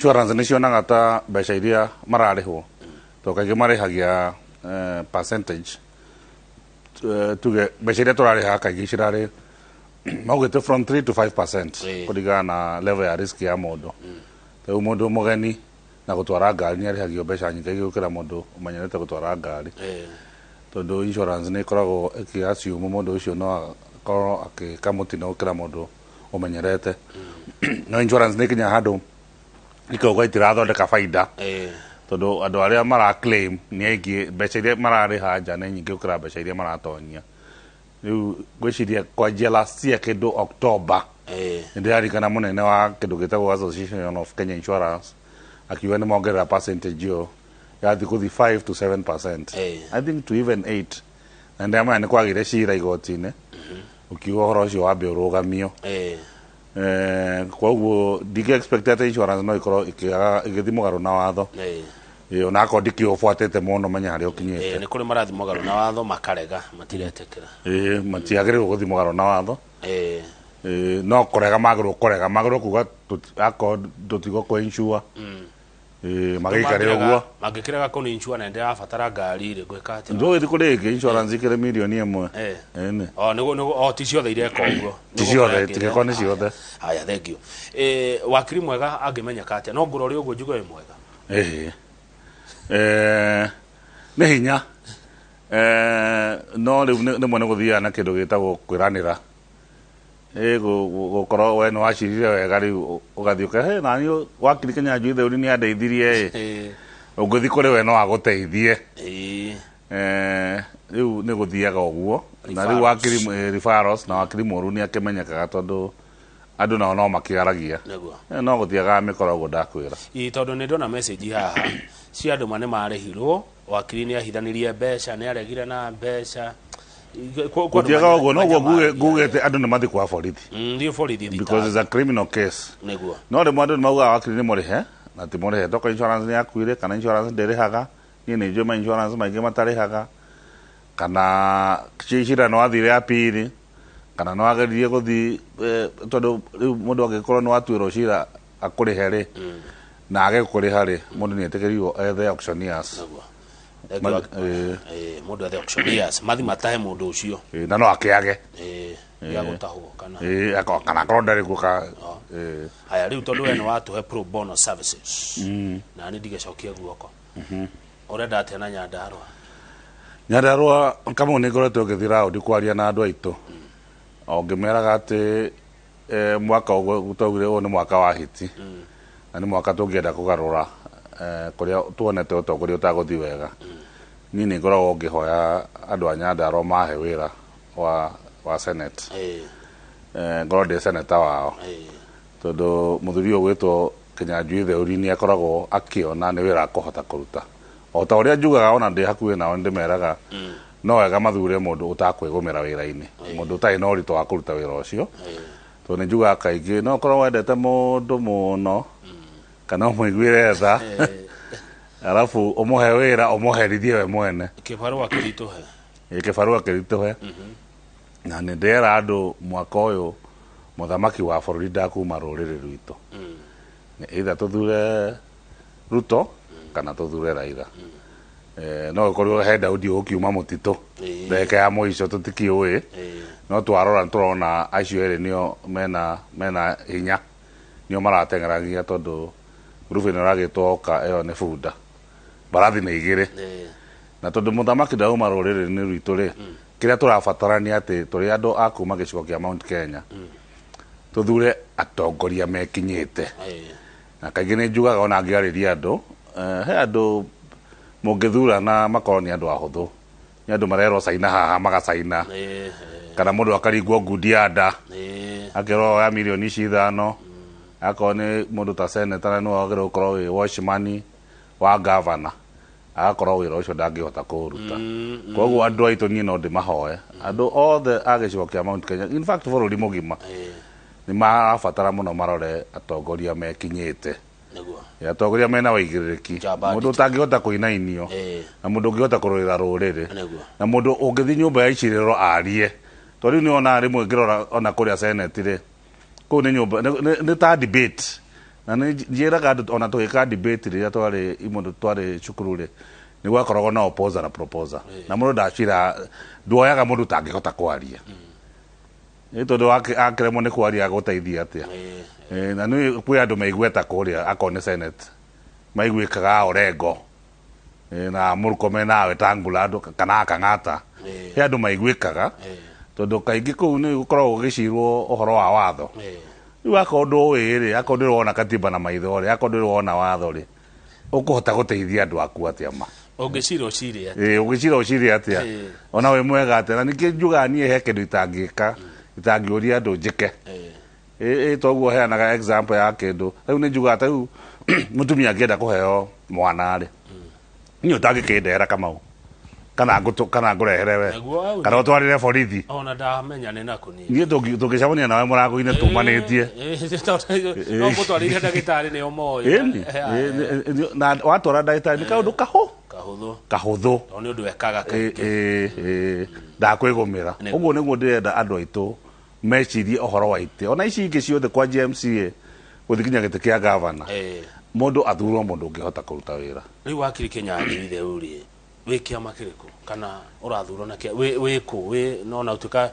insurance nĩ cionaga ta mbeca iria mararĩhwo to kaingĩ marĩhagia percentage tuge mbeca iria tũrarĩha kaingĩ cirarĩ maugĩte from 3 to 5% kũringana na level ya risk ya mũndũ rĩu mũndũ mũgeni na gũtwara ngari nĩ arĩhagio mbeca nyingĩ gũkĩra mũndũ ũmenyerete gũtwara ngari tondũ insurance nĩ ĩkoragwo ĩkĩassume mũndũ ũcio no akorwo akĩka mũtino gũkĩra mũndũ ũmenyerete no insurance nĩ kinya handũ ikauga itirathondeka baida tondũ andũ arĩa maraclaim nĩ aingĩ mbeca iria mararĩha nja nĩ nyingĩ gũkĩra mbeca iria maratonyia rĩu ngwĩciria kwanjia last year kĩndũ October nĩndĩrarikana mũnene wa kĩndũ gĩtagwo Association of Kenya Insurance akiuga nĩ mongerera percentage ĩyo yathi gũthi 5 to 7%. I think to even 8 na ndĩramenya nĩ kwagĩire cira igoti-inĩ ukiuga ũhoro ũcio wambe ũrũgamio koguo ndingĩ-expect atĩ insurance no ikorwo igĩthi mũgarũ na watho ona akorwo ndikĩũbuatĩte mũno menya harĩa ũkinyĩte nĩ kũrĩ marathi mũgarũ na watho makarega matiretĩkĩra matiagĩrĩirwo gũthi mũgarũ na watho no kũrega magĩrĩirwo kuga akorwo tũtigwo kwa insure magĩikare ũguo mangĩkĩrega kũnĩ insure na ndĩrabatara ngari rĩ gwĩka atĩa ndũĩ thikũ rĩngĩ insurance ikĩrĩ mirioni ĩmwe ti ciothe ireka ũguo ti ciothe tigĩkorwo nĩ ciothe haya thank you wakiri mwega angĩmenyeka atĩa no ngũrori ũguo njugo wĩ mwega nĩ hinya no rĩu nĩmwe nĩ gũthiaga na kĩndũ gĩtagwo kwĩranĩra gũkorwo we nĩ wacirire wega rĩu ũgathiĩ nani wakiri Kĩnyanjui Theuri nĩ andeithirie ũngĩthi kũrĩ we no agũteithie rĩu nĩ gũthiaga ũguo na rĩu wakiri referrals na wakiri mũru nĩ akĩmenyekaga tondũ andũ nao no makĩaragia no gũthiaga mĩkoragwo ndakwĩra tondũ nĩ ndona message haha cia andũ manĩ marĩhirwo wakiri nĩ ahithanirie mbeca nĩ aregire na mbeca gũtiaga ũguo noguo ngugĩte andũ nĩ mathi kwa borithi because it's a criminal case no rĩmwe andũ nĩ maugaga wakiri nĩ mũrĩhe na ti mũrĩhe toka insurance nĩ yakuire kana insurance ndĩrĩhaga niĩ nĩ njũĩ ma insurance maingĩ matarĩhaga kana cira nĩ wathire apiri kana nĩ wageririe gũthi tondũ rĩu mũndũ angĩkorwo nĩ watuĩrwo cira akũrĩhe rĩ na age kũrĩha rĩ mũndũ nĩ etĩkĩrirwo ethe auctioneers mũndũ ethe auctioneers mathi matahe mũndũ ũcio na no akĩage ya gũtahwo kana akorwo ndarĩ guka haya rĩu tondũ we nĩ watũhe pro bono services na nĩ ndigĩcokie guoko ũrenda atĩa na Nyandarũa kamwe nĩ ngoretwo ngĩthiĩ raundi kwaria na andũ aitũ o ngĩmeraga atĩ mwaka ũguo twaugire ũyũ nĩ mwaka wa hiti na nĩ mwaka tũngĩenda kũgarũra kũrĩa tuonete ũtongoria ũtagũthiĩ wega niĩ nĩ ngoragwo ngĩhoya andũ a Nyandarũa mahe wĩra wa senate ngorwo ndĩ seneta wao tondũ mũthuri ũyũ gwĩtwo Kĩnyanjui Theuri nĩ akoragwo akĩona nĩ wĩra akũhota kũruta o ta ũrĩa njugaga ona ndĩ hakuhĩ nao ndĩmeraga no wega mathure mũndũ ũtakwĩgũmĩra wĩra-inĩ mũndũ ũtarĩ na ũritũ wa kũruta wĩra ũcio tondũ nĩ njugaga kaingĩ no korwo wendete mũndũ mũno kana ũmũiguĩre tha arabu ũmũhe wĩra ũmũherithie we mwene kĩbarũa kĩritũhe na nĩ ndĩera andũ mwaka ũyũ mũthamaki wa bũrũri ndakuma rũrĩrĩ rwitũ nĩ either tũthure Ruto kana tũthure Raila no gũkorwo he Daudi ũkiuma mũtitũ ndagĩka ya mũico tũtikĩũĩ no twarora tũrona acio erĩ nĩo mena hinya nĩo marateng'eragia tondũ ngurubu ĩno ĩragĩtwo Oka ĩyo nĩ bunda mbarathi nĩ igĩrĩ na tondũ mũthamaki ndauma rũrĩrĩ-inĩ rwitũ rĩ kĩrĩa tũrabatara nĩ atĩ tũrĩ andũ a kuma gĩcigo kĩa Mount Kenya tũthure atongoria mekinyĩte na kaingĩ nĩ njugaga ona ngĩarĩria andũ he andũ mũngĩthura na makorwo nĩ andũ ahũthũ nĩ andũ marerwo caina haha magacaina kana mũndũ akaringwo ngundi ya nda akerwo ya mirioni ici 5 akorwo nĩ mũndũ ta seneta na nĩ wagĩrĩirwo gũkorwo wĩ watchman wa gavana agakorwo wĩra ũcio ndangĩhota kũũruta koguo andũ aitũ niĩ no ndĩmahoe andũ othe a gĩcigo kĩa Mount Kenya in fact bũrũri mũgima nĩ marabatara mũno marore atongoria mekinyĩte atongoria mena wĩigĩrĩrĩki mũndũ ũtangĩhota kũinainio na mũndũ ũngĩhota kũrũĩra rũrĩrĩ na mũndũ ũngĩthi nyũmba ya icirĩro arie tondũ nĩ ona rĩmwe ngĩrora ona kũrĩa senate rĩ kũu nĩ nyũmba nĩ ta debate na njĩraga andũ ona tũgĩka debate rĩrĩa twarĩ cukuru rĩ nĩ gwakoragwo na opposer na proposer na mũndũ ndacira nduoyaga mũndũ tangĩhota kwaria tondũ akĩremwo nĩ kwaria agũteithia atĩa na nĩ kwĩ andũ maiguĩta kũrĩa akone Senate maiguĩkaga Orengo na Murkomen na Wetangula andũ kana Kang'ata he andũ maiguĩkaga tondũ kaingĩ kũu nĩ gũkoragwo gũgĩcirwo ũhoro wa watho rĩu akorwo ndũĩ rĩ akorwo ndĩrona katiba na maitho rĩ akorwo ndĩrona watho rĩ ũkũhota gũteithia andũ aku atĩa ma ũngĩcira ũcirie ũngĩcira ũcirie atĩa ona we mwega atĩa na ningĩ njugaga niĩ he kĩndũ itangĩka itangĩũria andũ njĩke toguo heanaga example ya kĩndũ rĩu nĩ njugaga rĩu mũtumia angĩenda kũheo mwana rĩ niĩ ũtangĩkĩndehera Kamau kana ngũrehere we kana ũtwarĩre borithi ona ndamenya nĩ naku niĩ tũngĩcemania nawe mũrango-inĩ tumanĩtie no mũtwarĩire ndagĩtarĩ nĩo moĩ na watwara ndagĩtarĩ nĩ kaũndũ kahũthũ nĩ ũndũ ekaga ndakwĩgũmĩra ũguo nĩguo ndĩrenda andũ aitũ mecirie ũhoro wa itĩ ona ici ingĩ ciothe kwa GMCA gũthiĩ kinya gĩtĩ kĩa gavana mũndũ athurwo mũndũ ũngĩhota kũruta wĩra rĩu wakiri Kĩnyanjui itherũ rĩ wĩ kĩama kĩrĩkũ kana ũrathurwo na wĩ kũ nona ũtuĩka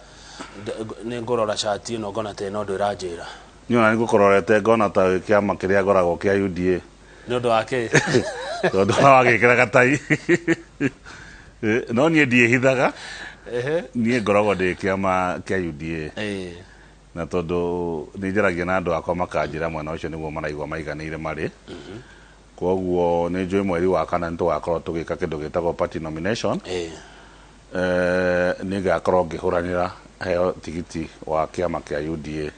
nĩ ngũrora cati ĩno ngona ta ĩno ndũ ĩranjĩra niĩ ona nĩ ngũkũrorete ngona ta wĩ kĩama kĩrĩa ngoragwo kĩa UDA nĩ ũndũ wa kĩ tondũ wagĩkĩra gatai no niĩ ndiĩhithaga niĩ ngoragwo ndĩ kĩama kĩa UDA na tondũ nĩ njaragia na andũ akwa makanjĩra mwena ũcio nĩguo maraigua maiganĩire marĩ koguo nĩ njũĩ mweri wa kana nĩ tũgakorwo tũgĩka kĩndũ gĩtagwo party nomination nĩ ngakorwo ngĩhũranĩra heo tigiti wa kĩama kĩa UDA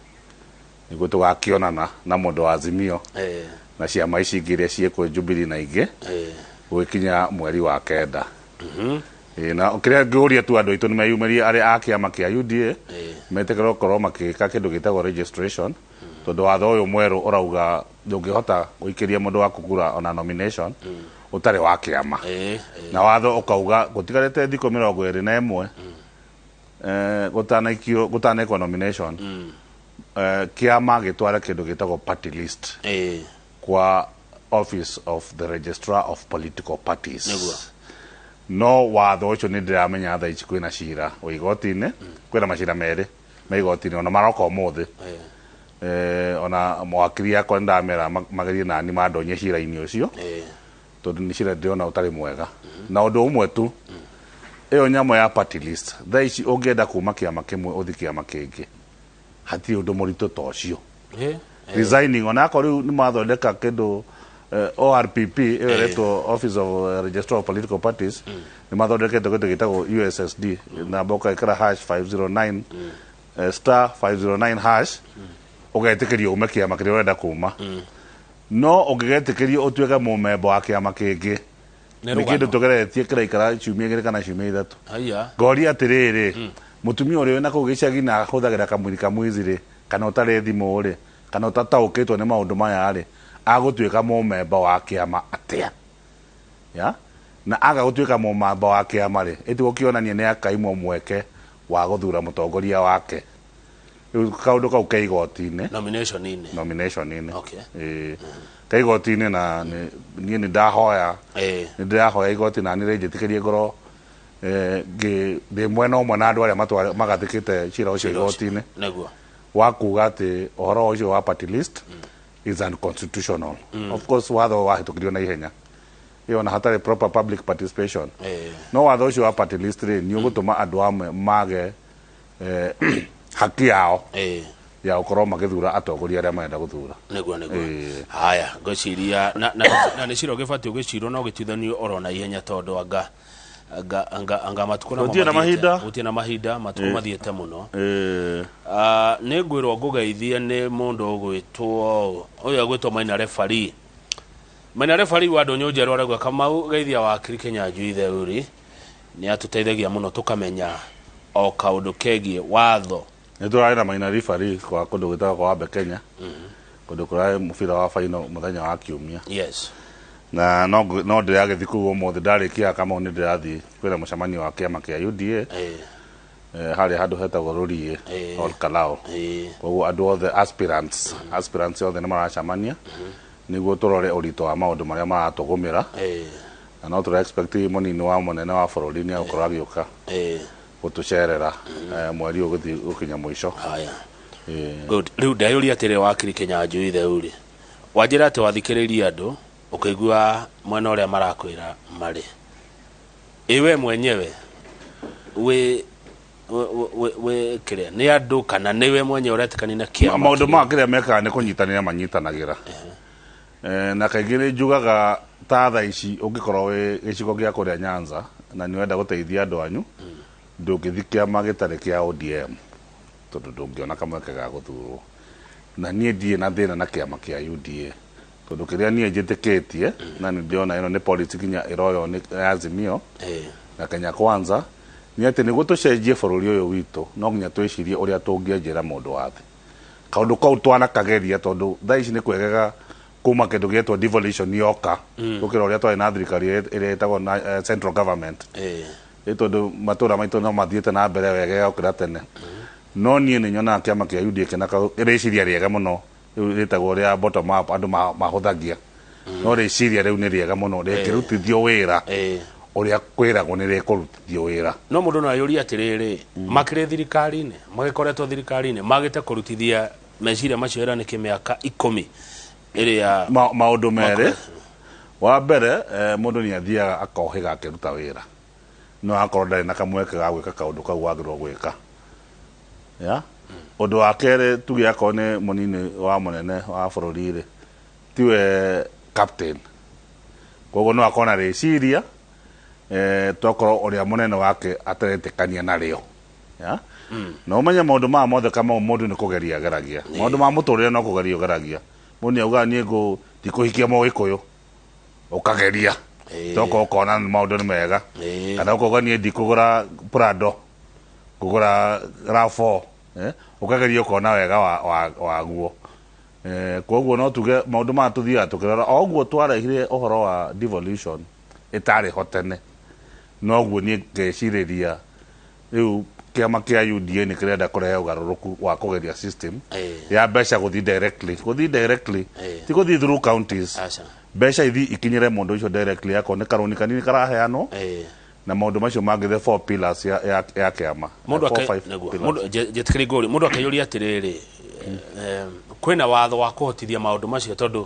nĩguo tũgakĩonana na mũndũ wa Azimio na ciama ici ingĩ iria ciĩkwo Jubilee na ingĩ gũgĩkinya mweri wa kenda na kĩrĩa ngĩũria tu andũ aitũ nĩ meyumĩrie arĩa a kĩama kĩa UDA metĩkĩra gũkorwo makĩka kĩndũ gĩtagwo registration tondũ watho ũyũ mwerũ ũrauga ndũngĩhota gũikĩria mũndũ wa kũgura ona nomination ũtarĩ wa kĩama na watho ũkauga gũtigarĩte thikũ 21 gũtanekwo nomination kĩama gĩtware kĩndũ gĩtagwo party list kwa office of the registrar of political parties no watho ũcio nĩ ndĩramenya thaa ici kwĩna cira wĩ igoti-inĩ kwĩna macira merĩ me igoti-inĩ ona maroka ũmũthĩ ona mawakiri akwa ndamera magerie nani mandonye cira-inĩ ũcio tondũ nĩ cira ndĩrona ũtarĩ mwega na ũndũ ũmwe tu ĩyo nyamũ ya party list thaa ici ũngĩenda kuma kĩama kĩmwe ũthi kĩama kĩngĩ hatirĩ ũndũ mũritũ ta ũcio resigning ona akorwo rĩu nĩ mathondeka kĩndũ ORPP ĩretwo Office of Registrar of Political Parties nĩ mathondekete kĩndũ gĩtagwo USSD namba ũkaĩkĩra #509 *509# ũgetĩkĩrio ume kĩama kĩrĩa ũrenda kuma no ũngĩgetĩkĩrio ũtuĩke mũmemba wa kĩama kĩngĩ nĩ kĩndũ tũgeretie kĩraikara ciumia igĩrĩ kana ciumia ithatũ ngoria atĩrĩrĩ mũtumia ũrĩa wĩna kũu gĩcagi na ahũthagĩra kamwĩrĩ kamwizi rĩ kana ũtarĩ thimũ rĩ kana ũtataũkĩtwo nĩ maũndũ maya rĩ agũtuĩka mũmemba wa kĩama atĩa na aga gũtuĩka mũmemba wa kĩama rĩ ĩtigũkĩonania nĩ akaimwo mweke wa gũthura mũtongoria wake rĩu kaũndũ kau ke igoti-inĩ nomination-inĩ ke igoti-inĩ na niĩ nĩ ndĩrahoya igoti na nĩ rĩnjĩtĩkĩrie ngorwo ndĩ mwena ũmwe na andũ arĩa magathĩkĩte cira ũcio igoti-inĩ wa kuga atĩ ũhoro ũcio wa party list is unconstitutional. Of course watho wahĩtũkirio na ihenya ĩyo na hatarĩ proper public participation no watho ũcio wa party list rĩ nĩ ũgũtũma andũ amwe mage haki yao ya gũkorwo magĩthura atongoria arĩa marenda gũthura nĩguo haya ngwĩciria na nĩ cira ũgĩbatiĩ ũgĩcirwo no gĩtuithanio oro na ihenya tondũ anga matukũ gũtirĩ na mahinda matukũ mathiĩte mũno nĩ ngwĩrwo ngũgeithie nĩ mũndũ ũgwĩtwo ũyũ agwĩtwo Maina Referee wa Ndũnyũ Njerũ arauga Kamau geithia wakiri Kĩnyanjui itherũ nĩ atũteithagia mũno tũkamenya o kaũndũ kegiĩ watho nĩ tũrarĩ na Maina Referee kwa kũndũ gwĩtagwo kwa Wambe Kenya kũndũ kũrarĩ mũbira wa final mũthenya wa kiumia na no ndĩragĩthiĩ kũu ũmũthĩ ndarĩkia Kamau nĩ ndĩrathiĩ kwĩna mũcemanio wa kĩama kĩa UDA hari handu hetagwo Rurie or Kalao koguo andu othe aspirants othe nĩ maracamania nĩguo tũrore ũritũ wa maũndũ marĩa maratũgũmĩra na no tũra expect mũnini wa mũnene wa bũrũri nĩ agũkorwo agĩũka gũtũcerera mweri ũgũthiĩ gũkinya mũico. Good. Rĩu ndayũria atĩrĩ wakiri Kĩnyanjũ itherũ rĩ wanjĩra atĩ wathikĩrĩria andũ ũkĩigua mwena ũrĩa marakwĩra marĩ iwe mwenyewe we kĩrĩa nĩ andũ kana nĩwe mwenyewe ũretĩkania na kĩama maũndũ ma kĩrĩa mekaga nĩ kũnyitanĩra manyitanagĩra na kaingĩ nĩ njugaga ta thaa ici ũngĩkorwo wĩ gĩcigo gĩa kũrĩa Nyanza na nĩ wenda gũteithia andũ anyu ndũngĩthi kĩama gĩtarĩ kĩa ODM tondũ ndũngĩona kamweke ga gũthurwo na niĩ ndirĩ na thĩna na kĩama kĩa UDA tondũ kĩrĩa niĩ njĩtĩkĩtie na nĩ ndĩrona ĩno nĩ politics nginya ĩroywo nĩ Azimio na Kenya Kwanza nĩ atĩ nĩguo tũcenjie bũrũri ũyũ witũ no nginya twĩcirie ũrĩa tũngĩenjera mũndũ wa thĩ kaũndũ kau twanakageria tondũ thaa ici nĩ kwegega kuma kĩndũ gĩetwo devolution yoka gũkĩra ũrĩa twarĩ na thirikari ĩrĩa ĩtagwo central government tondũ matũra maitũ no mathiĩte na mbere wegega gũkĩra tene no niĩ nĩ nyonaga kĩama kĩa UDA kĩna rĩciria rĩega mũno rĩu rĩtagwo rĩa bottom up andũ mahũthagia no rĩciria rĩu nĩ rĩega mũno rĩkĩrutithio wĩra ũrĩa kwĩragwo nĩ rĩkũrutithio wĩra no mũndũ no ayũria atĩrĩrĩ makĩrĩ thirikari-inĩ magĩkoretwo thirikari-inĩ magĩte kũrutithia meciria macio ĩra nĩ kĩmĩaka 10 ĩrĩa maũndũ merĩ wa mbere mũndũ nĩ athiaga akohĩga akĩruta wĩra no akorwo ndarĩ na kamweke ga gwĩka kaũndũ kau wagĩrĩirwo gwĩka ũndũ wa kerĩ tuge akorwo nĩ mũnini wa mũnene wa bũrũri rĩ tiwe captain koguo no akorwo na rĩciria tokorwo ũrĩa mũnene wake ateretĩkania narĩo no ũmenye maũndũ maya mothe kama mũndũ nĩ kũgeria geragia maũndũ ma mũtũrĩre no kũgeria ũgeragia mũndũ nĩaugaga niĩ ndikũhikia Mũgĩkũyũ ũkageria tokorwo ũkona maũndũ nĩ mega kana ũkauga niĩ ndikũgũra Prado kũgũra RAV4 ũkageria ũkona wega waguo koguo no tuge maũndũ maya tũthiaga tũkĩrora o ũguo twarehire ũhoro wa devolution ĩtarĩ ho tene noguo niĩ ngecirĩria rĩu kĩama kĩa UDA nĩ kĩrenda kũrehe ũgarũrũku wa kũgeria system ya mbeca gũthiĩ directly ti gũthiĩ through counties mbeca ithi ikinyĩre mũndũ ũcio directly akorwo nĩ karũni kanini karaheanwo na maũndũ macio mangĩ the 4 pillars ya kĩama mũndũ akĩyũria atĩrĩrĩ kwĩna watho wa kũhotithia maũndũ macio tondũ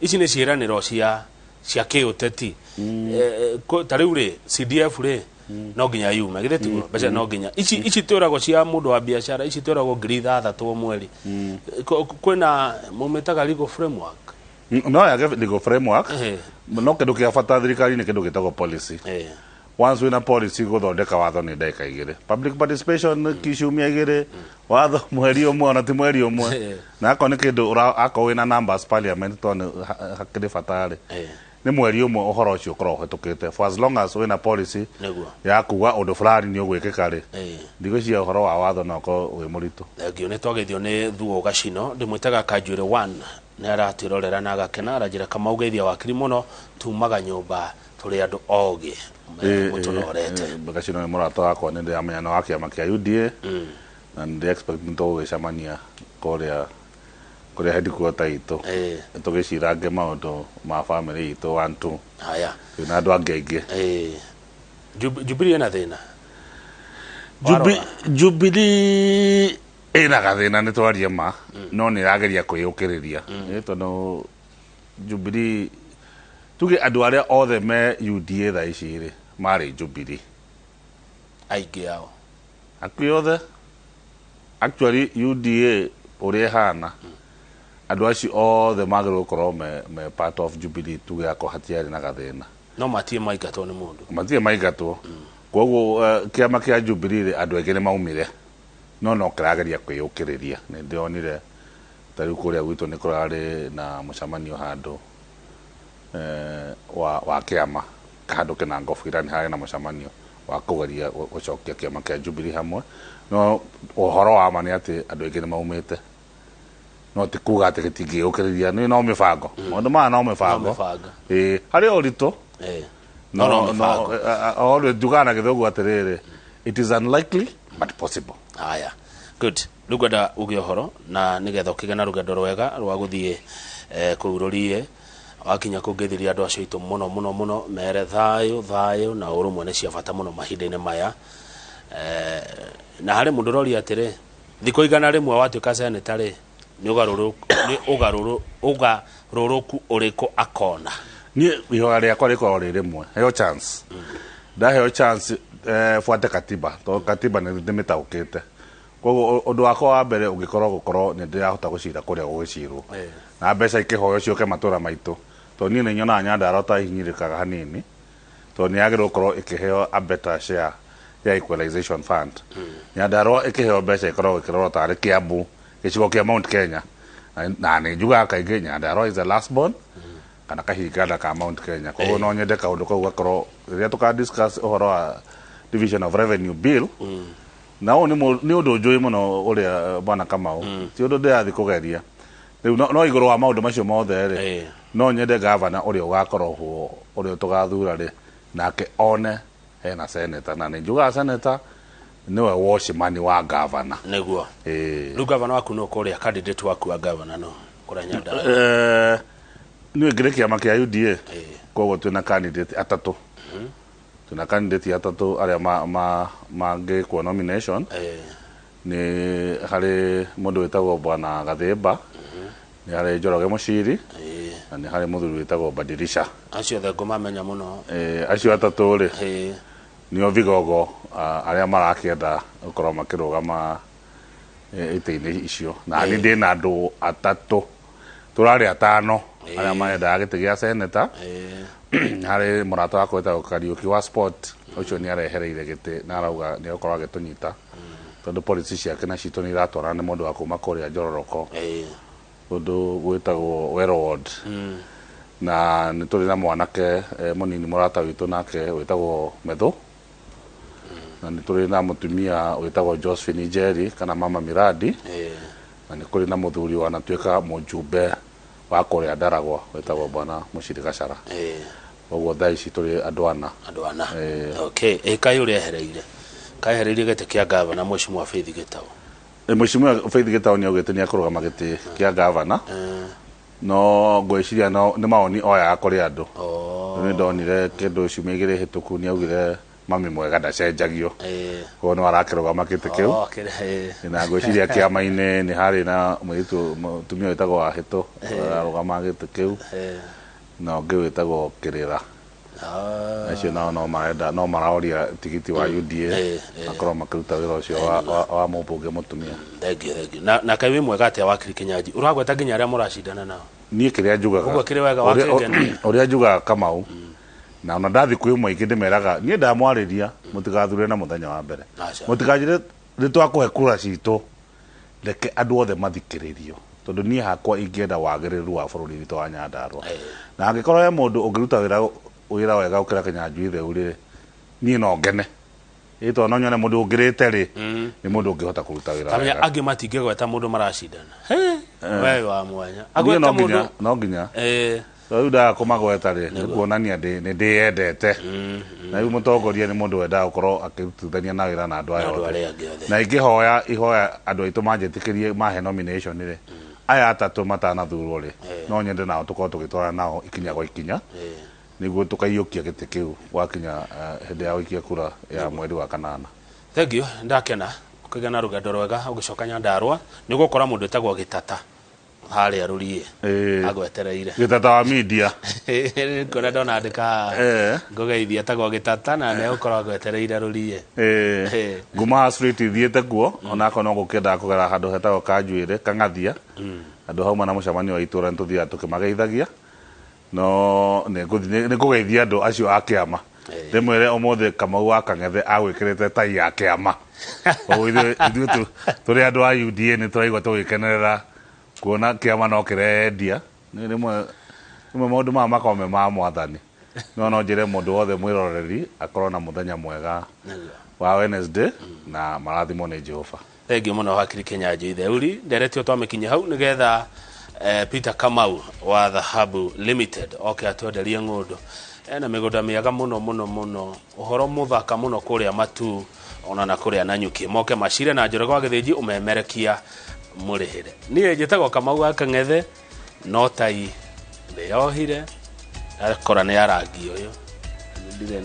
ici nĩ ciĩranĩro cia kĩũteti ta rĩu rĩ CDF rĩ no nginya yume githĩ tiguo mbeca no nginya ici tũragwo cia mũndũ wa biacara ici tũragwo 3,000 mweri kwĩna mumetaga legal framework no yage legal framework no kĩndũ kĩa bata thirikari nĩ kĩndũ gĩtagwo policy once wina policy gũthondeka watho nĩ ndagĩka 2 public participation kiumia 2 watho mweri ũmwe ona ti mweri ũmwe na akorwo nĩ kĩndũ akorwo wĩna numbers parliament tondũ hakĩrĩ bata rĩ nĩ mweri ũmwe ũhoro ũcio ũkorwo ũhetũkĩte for as long as wĩna policy ya kuga ũndũ fulani nĩ ũgwĩkĩka rĩ ndigũcia ũhoro wa watho no ũkorwo wĩ mũritũ thengio nĩ twagethio nĩ Thuo Gacino ndĩmwĩtaga Kanjuĩrĩ 1 nĩ aratwĩrorera na agakena aranjĩra Kamau geithia wakiri mũno tumaga nyũmba tũrĩ andũ ogĩ mũtũnorete Gacino nĩ mũrata wakwa nĩ ndĩramenya na wa kĩama kĩa UDA na nĩ expect nĩ tũgũgĩcemania kũrĩa headquarter itũ tũgĩcirange maũndũ ma family itũ 1-2 haya na andũ angĩ aingĩ Jubilee na thĩna Jubilee ĩna gathĩna nĩ twarie ma no nĩ ĩrageria kwĩyũkĩrĩria tondũ Jubilee tuge andũ arĩa othe me UDA thaa ici rĩ marĩ Jubilee aingĩ ao akuĩ othe actually UDA ũrĩa ĩhana andũ acio othe magĩrĩirwo gũkorwo me part of Jubilee tuge yako hatiarĩ na gathĩna no matie maingatwo nĩ mũndũ matie maingatwo koguo kĩama kĩa Jubilee andũ aingĩ nĩ maumire no kĩrageria kwĩyũkĩrĩria nĩ ndĩonire ta rĩu kũrĩa gwitũ nĩ kũrarĩ na mũcemanio handũ wa kĩama handũ kĩna ngobira nĩ harĩ na mũcemanio wa kũgeria gũcokia kĩama kĩa Jubilee hamwe no ũhoro wa ma nĩ atĩ andũ aingĩ nĩ maumĩte no ti kuga atĩ gĩtingĩyũkĩrĩria no mĩbango maũndũ maya no mĩbango harĩ ũritũ no njugaga na gĩthũngũ atĩrĩrĩ it is unlikely but possible. Haya, good. Lugada ugiohoro na nigetha ukigana rugendo rwega rwa guthie kuurorie wakinya kugithiria andu acio itu muno mere thayo na urumwe ni cia bata muno mahinda-ini maya. Na hari mundu rori atire thiko igana rimwe watuika senetari ni ugaruruku uriku akona ni ihoya riakwa riko rimwe heo chance heo chance fuate katiba to katiba ni ndimitaukite kogo undu wako wa mbere gukorwo ni ndirahota gucira kuria gugicirwo na mbeca ikihoyo cioke matura maitu to ni ni nyona Nyandarua ta hinyirikaga hanini to ni agirwo gukorwo ikiheo a better share ya equalization fund. Nyandarua ikiheo mbeca ikorwo ikirorwo tari Kiambu gicigo kia Mount Kenya na ni njuga kaingĩ Nyandarua is the last born kana kahingana ka Mount Kenya koguo no nyende kaundu kau gakorwo riria tuka discuss uhoro wa division of revenue bill na ni undu njui muno uria bwana Kamau ti undu ndirathi kugeria riu no iguru wa maundu macio mothe ri no nyende governor uria ugakorwo ho uria tugathura ri nake one hena senator na ni njuga senator niwe washimani wa governor neguo riu governor waku no kuria candidate waku wa governor no kuria Nyandarua ni ngire kiama kia UDA koguo twina candidate atatu tuna candidate atatu aria mangi kwa nomination ni hari mundu witagwo bwana Gathemba ni hari Njoroge Muciri na ni hari muthuri witagwo Badirisha acio the ngoma menya muno acio atatu ri nio vigogo aria marakienda ukorwo makirugama ite-ini icio na ni ndina andu atatu turari atano aria marenda giti gia senator hari murata wa kweta Kariuki wa sport ucio ni arehereire giti na arauga ni ukorwo agitunyita tondu policy ciake na cito ni iratwara ni mundu wa kuma kuria Njororoko undu gwitagwo Weroward na ni turi na mwanake munini murata witu nake witagwo Methu na ni turi na mutumia witagwo Josephine Njeri kana mama Miradi na ni kuri na muthuri wanatuika mujumbe wa kuria Ndaragwa witagwo bwana Muciri Gacara oguo thaici turi andu ana okay kai uria hereire gete kia governor Mheshimiwa Faith Gitau Mheshimiwa Faith Gitau ni augite ni akurugama giti kia governor no gwiciria no ni maoni oya akori andu ni ndonire kindu cimigire hituku ni augire mami mwega ndacenjagio ko no arakirugama giti kiu na gwiciria kiama-ini ni hari na mwitu mutumia witagwo wa Hito arugama giti kiu no ngwitagwo Kirira acio no marenda no maraoria tigiti wa UDA akorwo makiruta wira ucio wa mubunge mutumia thengi na kai wi mwega atia wakiri Kinyanji uragweta nginya aria muracindana nao nie kiria njugaga uguo kiri wega wakiri uria njugaga Kamau na ona ndathi kwi mwingi ndimeraga nie ndamwariria mutigathure na muthenya wa mbere mutikajire ritwakuhe kura citu reke andu othe mathikiririo tondu nie hakwa ingienda wagiriru wa bururi witu wa Nyandarua na angikorwo ye mundu ungiruta wira wega ukira Kinyanjui theu ri nie no ngene ito no nyone mundu ungirite ri ni mundu ungihota kuruta wira wega angi matingegweta mundu maracindana we wa mwanya agweta mundu no nginya riu nda kumagweta ri ni kuonania ni ndiyendete na riu mutongoria ni mundu wenda gukorwo akirutithania na wira na andu aya na ihoya andu aitu manjitikirie mahe nomination ri aya atatu matanathurwo ri no nyende nao tukorwo tugitwara nao ikinya gwa ikinya niguo tukaiyukia giti kiu wakinya hindi ya wikia kura ya mweri wa kanana. Thank you ndakena ukigana rugendo rwega ugicoka Nyandarua ni gukora mundu etagwo Gitata hari arurie agwetereire Gitata wa media kuna ndona andika ngogeithia etagwo Gitata na ne ukora agwetereire arurie nguma street ithiete kuo onako no gukenda kugera handu hetagwo Kanjuire Kangathia andu hauma na mucemanio wa itura ntuthia tukimageithagia no ne kugeithia andu acio a kiama ndimwire omothe Kamau wa Kang'ethe agwikirite tai ya kiama ithu turi andu a UDA ni turaigua tugikenerera kuona kiama no kirendia ni rimwe maundu ma makome ma mwathani no njire mundu wothe mwiroreri akorwo na muthenya mwega wa Wednesday na marathimo ni Jehova. Thank you muno wakiri Kinyanjui theuri nderetio twamikinye hau nigetha Peter Kamau wa Dhahabu Limited atwenderie ng'undu ena migunda miaga muno uhoro muthaka muno kuria Matu ona na kuria na nyuki moke macire na njoro kwa githiji umemerekia murihire nie njitagwo Kamau Akang'ethe no tai ndeyohire akora ni arangi uyu ndire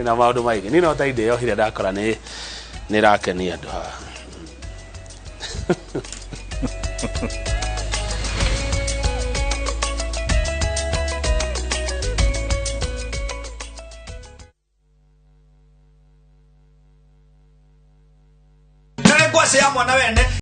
na maundu maingi ni no tai ndeyohire ndakora ni rakenia andu ha Nilikuwa sehemu na wende